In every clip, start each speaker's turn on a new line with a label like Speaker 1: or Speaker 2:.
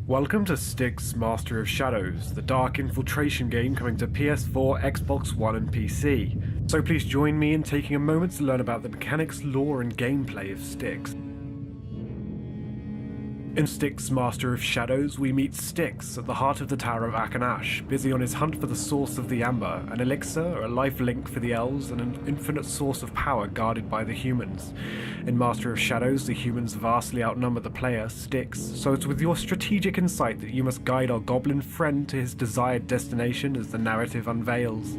Speaker 1: Welcome to Styx Master of Shadows, the dark infiltration game coming to PS4, Xbox One and PC. So please join me in taking a moment to learn about the mechanics, lore and gameplay of Styx. In Styx Master of Shadows, we meet Styx at the heart of the Tower of Akanash, busy on his hunt for the source of the Amber, an elixir, a life link for the elves, and an infinite source of power guarded by the humans. In Master of Shadows, the humans vastly outnumber the player, Styx, so it's with your strategic insight that you must guide our goblin friend to his desired destination as the narrative unveils.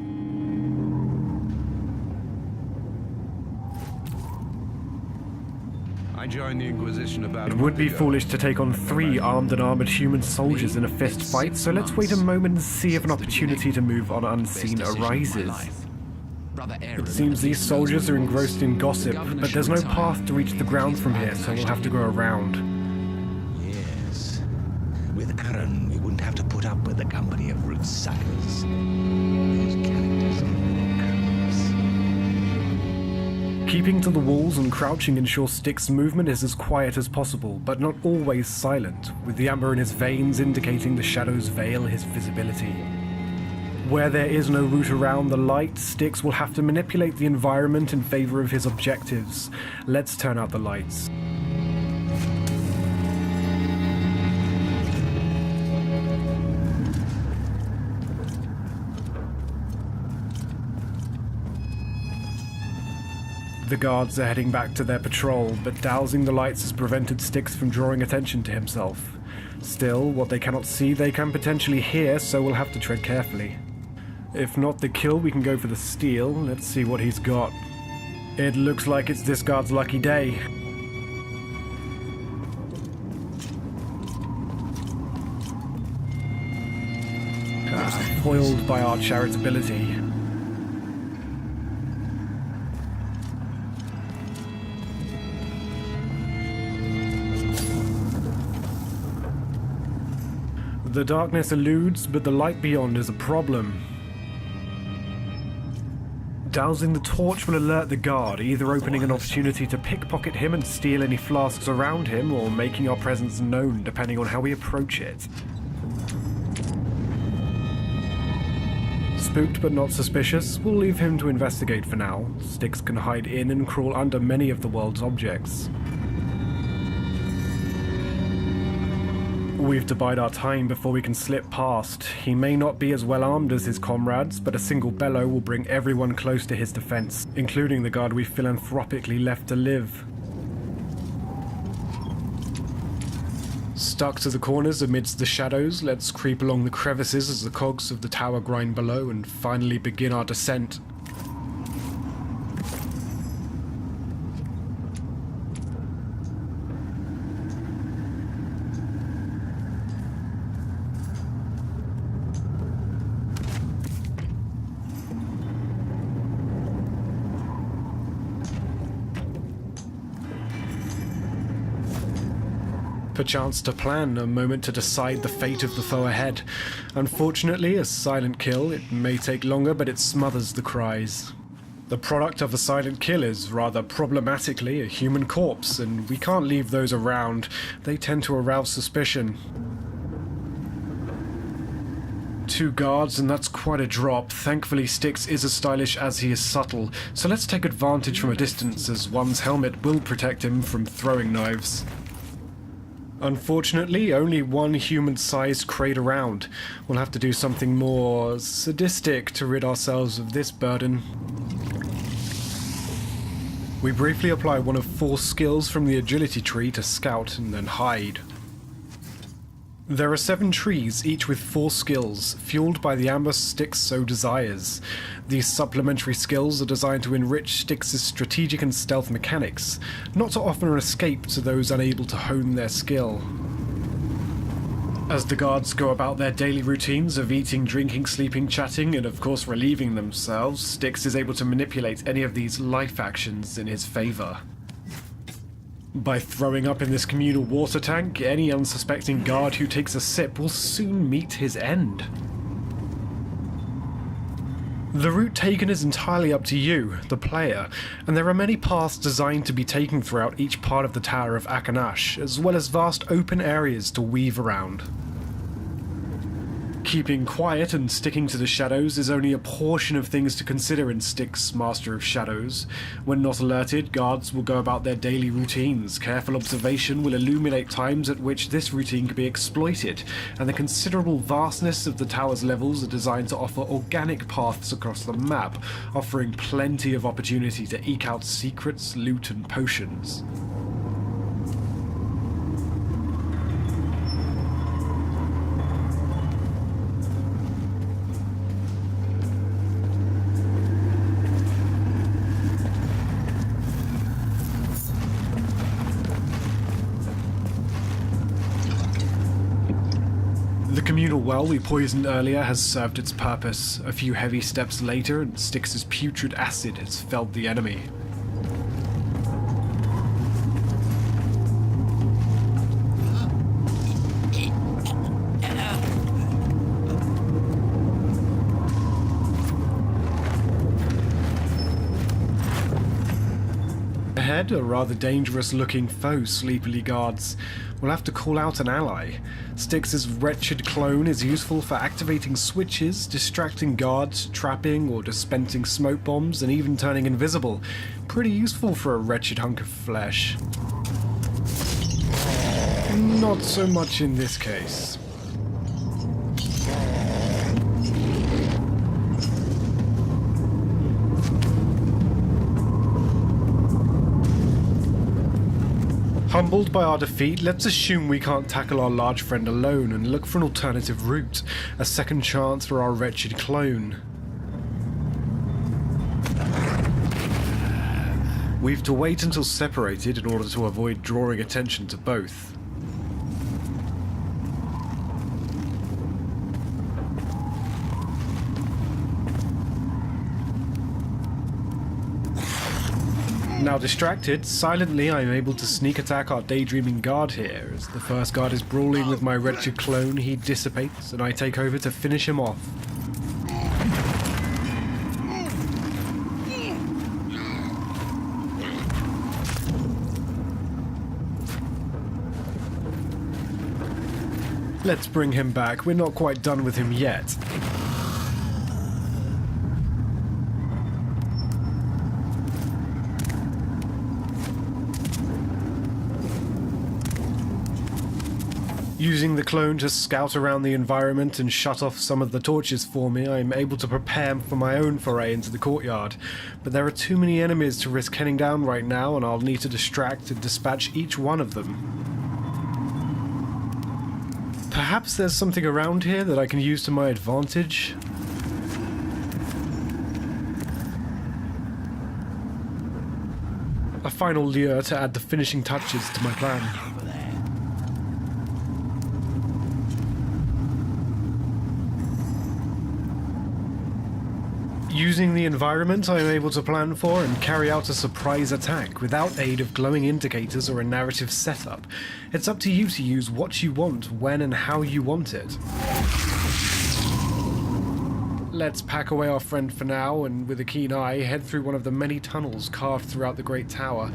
Speaker 2: I joined the Inquisition about
Speaker 1: It would be foolish to take on 3 armed and armored human soldiers in a fist fight, so let's wait a moment and see if an opportunity to move on unseen arises. It seems these soldiers are engrossed in gossip, but there's no path to reach the ground from here, so we'll have to go around.
Speaker 3: Yes. With Aaron, we wouldn't have to put up with the company of root suckers. Those characters are creeps.
Speaker 1: Keeping to the walls and crouching ensures Styx's movement is as quiet as possible, but not always silent, with the amber in his veins indicating the shadows veil his visibility. Where there is no route around the light, Styx will have to manipulate the environment in favor of his objectives. Let's turn out the lights. The guards are heading back to their patrol, but dousing the lights has prevented Styx from drawing attention to himself. Still, what they cannot see they can potentially hear, so we'll have to tread carefully. If not the kill, we can go for the steal. Let's see what he's got. It looks like it's this guard's lucky day. Foiled by our charitability. The darkness eludes, but the light beyond is a problem. Dousing the torch will alert the guard, either opening an opportunity to pickpocket him and steal any flasks around him, or making our presence known depending on how we approach it. Spooked but not suspicious, we'll leave him to investigate for now. Styx can hide in and crawl under many of the world's objects. We've to bide our time before we can slip past. He may not be as well armed as his comrades, but a single bellow will bring everyone close to his defense, including the guard we philanthropically left to live. Stuck to the corners amidst the shadows, let's creep along the crevices as the cogs of the tower grind below and finally begin our descent. Perchance to plan, a moment to decide the fate of the foe ahead. Unfortunately, a silent kill, it may take longer, but it smothers the cries. The product of a silent kill is, rather problematically, a human corpse, and we can't leave those around. They tend to arouse suspicion. 2 guards, and that's quite a drop. Thankfully, Styx is as stylish as he is subtle, so let's take advantage from a distance, as one's helmet will protect him from throwing knives. Unfortunately, only one human-sized crate around. We'll have to do something more sadistic to rid ourselves of this burden. We briefly apply one of 4 skills from the agility tree to scout and then hide. There are 7 trees, each with 4 skills, fueled by the amber Styx so desires. These supplementary skills are designed to enrich Styx's strategic and stealth mechanics, not to offer an escape to those unable to hone their skill. As the guards go about their daily routines of eating, drinking, sleeping, chatting, and of course relieving themselves, Styx is able to manipulate any of these life actions in his favor. By throwing up in this communal water tank, any unsuspecting guard who takes a sip will soon meet his end. The route taken is entirely up to you, the player, and there are many paths designed to be taken throughout each part of the Tower of Akanash, as well as vast open areas to weave around. Keeping quiet and sticking to the shadows is only a portion of things to consider in Styx Master of Shadows. When not alerted, guards will go about their daily routines. Careful observation will illuminate times at which this routine can be exploited, and the considerable vastness of the tower's levels are designed to offer organic paths across the map, offering plenty of opportunity to eke out secrets, loot, and potions. The communal well we poisoned earlier has served its purpose. A few heavy steps later, and Styx's putrid acid has felled the enemy. Ahead, a rather dangerous-looking foe sleepily guards. We'll have to call out an ally. Styx's wretched clone is useful for activating switches, distracting guards, trapping or dispensing smoke bombs, and even turning invisible. Pretty useful for a wretched hunk of flesh. Not so much in this case. Humbled by our defeat, let's assume we can't tackle our large friend alone and look for an alternative route, a second chance for our wretched clone. We've to wait until separated in order to avoid drawing attention to both. Now distracted, silently I am able to sneak attack our daydreaming guard here. As the first guard is brawling with my wretched clone, he dissipates and I take over to finish him off. Let's bring him back, we're not quite done with him yet. Using the clone to scout around the environment and shut off some of the torches for me, I am able to prepare for my own foray into the courtyard. But there are too many enemies to risk heading down right now, and I'll need to distract and dispatch each one of them. Perhaps there's something around here that I can use to my advantage? A final lure to add the finishing touches to my plan. Using the environment, I am able to plan for and carry out a surprise attack without aid of glowing indicators or a narrative setup. It's up to you to use what you want, when and how you want it. Let's pack away our friend for now, and with a keen eye, head through one of the many tunnels carved throughout the Great Tower.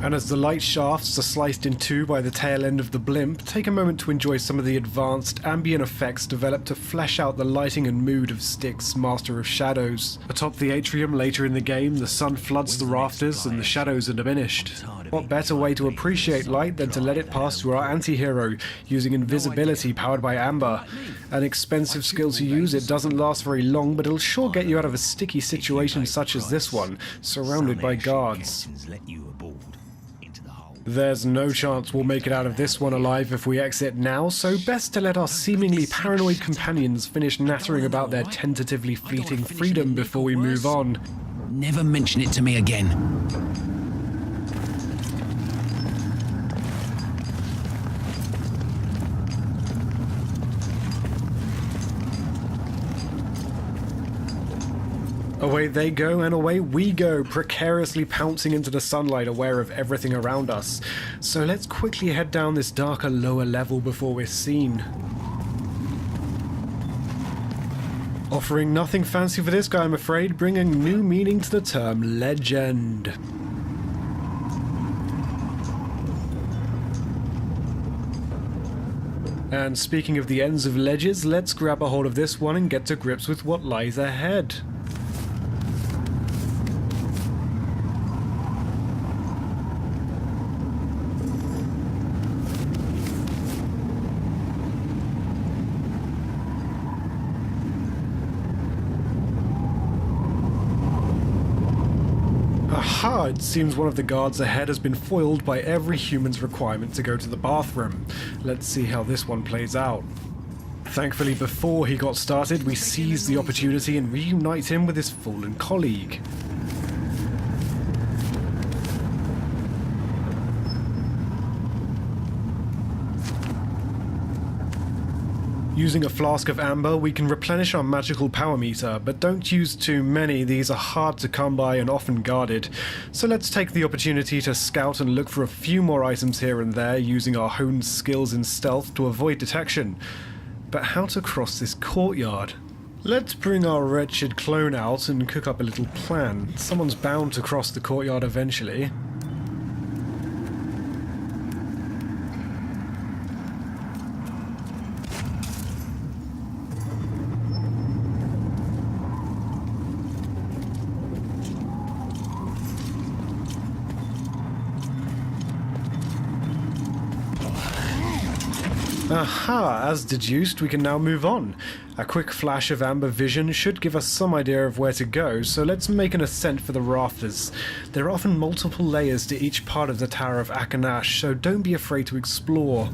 Speaker 1: And as the light shafts are sliced in two by the tail end of the blimp, take a moment to enjoy some of the advanced ambient effects developed to flesh out the lighting and mood of Styx Master of Shadows. Atop the atrium later in the game, the sun floods the rafters and the shadows are diminished. What better way to appreciate light than to let it pass through our anti-hero, using invisibility powered by amber. An expensive skill to use, it doesn't last very long, but it'll sure get you out of a sticky situation such as this one, surrounded by guards. There's no chance we'll make it out of this one alive if we exit now, so best to let our seemingly paranoid companions finish nattering about their tentatively fleeting freedom before we move on.
Speaker 4: Never mention it to me again.
Speaker 1: Away they go, and away we go, precariously pouncing into the sunlight, aware of everything around us. So let's quickly head down this darker, lower level before we're seen. Offering nothing fancy for this guy, I'm afraid, bringing new meaning to the term legend. And speaking of the ends of ledges, let's grab a hold of this one and get to grips with what lies ahead. Aha! It seems one of the guards ahead has been foiled by every human's requirement to go to the bathroom. Let's see how this one plays out. Thankfully, before he got started, we seized the opportunity and reunite him with his fallen colleague. Using a flask of amber, we can replenish our magical power meter, but don't use too many. These are hard to come by and often guarded. So let's take the opportunity to scout and look for a few more items here and there, using our honed skills in stealth to avoid detection. But how to cross this courtyard? Let's bring our wretched clone out and cook up a little plan. Someone's bound to cross the courtyard eventually. Aha! As deduced, we can now move on. A quick flash of amber vision should give us some idea of where to go, so let's make an ascent for the rafters. There are often multiple layers to each part of the Tower of Akanash, so don't be afraid to explore.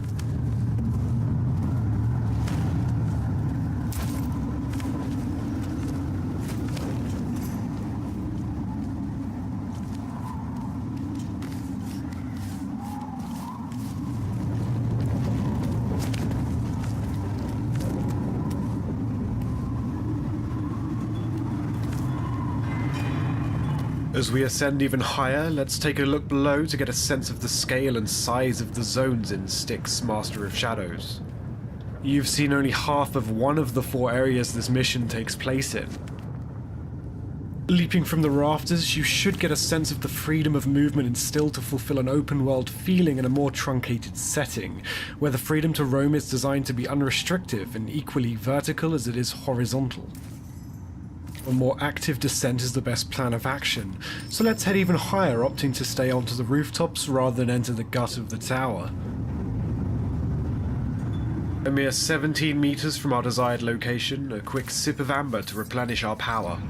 Speaker 1: As we ascend even higher, let's take a look below to get a sense of the scale and size of the zones in Styx Master of Shadows. You've seen only half of one of the 4 areas this mission takes place in. Leaping from the rafters, you should get a sense of the freedom of movement instilled to fulfill an open-world feeling in a more truncated setting, where the freedom to roam is designed to be unrestrictive and equally vertical as it is horizontal. A more active descent is the best plan of action, so let's head even higher, opting to stay onto the rooftops rather than enter the gut of the tower. A mere 17 meters from our desired location, a quick sip of amber to replenish our power.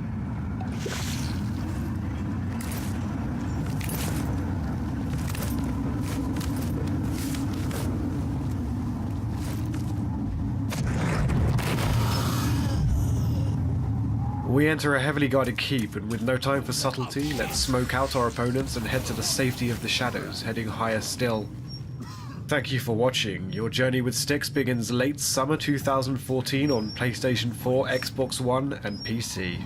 Speaker 1: We enter a heavily guarded keep, and with no time for subtlety, let's smoke out our opponents and head to the safety of the shadows, heading higher still. Thank you for watching. Your journey with Styx begins late summer 2014 on PlayStation 4, Xbox One, and PC.